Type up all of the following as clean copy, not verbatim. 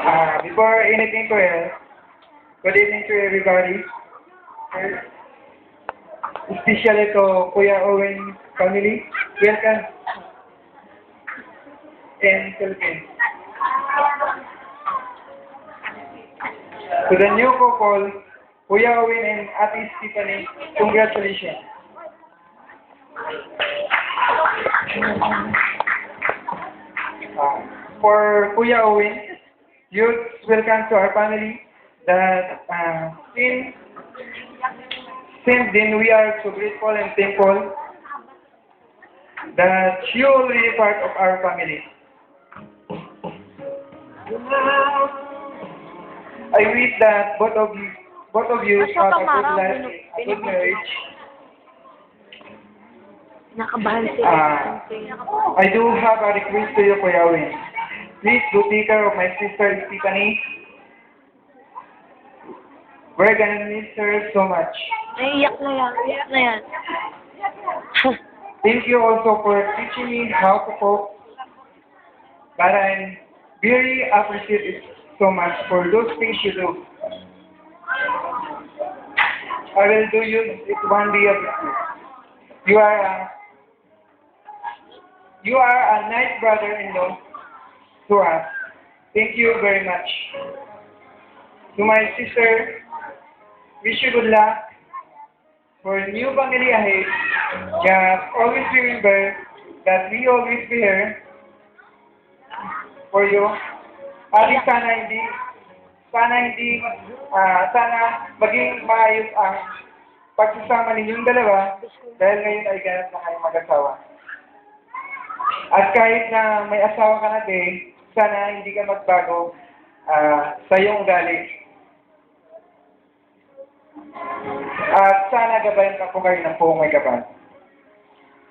Before anything to else, good evening to everybody. Especially to Kuya Owen family. Welcome in Philippines. To the new couple, Kuya Owen and Ate Stephanie, congratulations. For Kuya Owen, youth, welcome to our family. That since then we are so grateful and thankful that you are already part of our family. I wish that both of you have a good life, a good marriage. Nakabahan sila. I do have a request to you, Kuya Owen. Please do take care of my sister Stephanie. We're gonna miss her so much. Naiiyak na yan. Iyak na yan. Thank you also for teaching me how to cook. But I'm very appreciative so much for those things you do. I will do you it one day of it. You are a nice brother-in-law to us. Thank you very much. To my sister, wish you good luck for a new family ahead. Just always remember that we always be here for you. Adi sana maging maayos ang pagsasama ninyong dalawa dahil ngayon ay ganap na kayong mag-asawa. At kahit na may asawa ka na din, sana hindi ka magbago sa iyong ugali. At sana gabayan ka po kayo ng buong may kapal.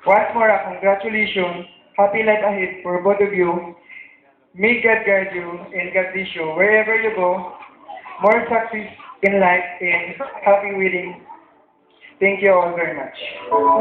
Once more, congratulations. Happy life ahead for both of you. May God guide you and God bless you wherever you go. More success in life and happy wedding. Thank you all very much.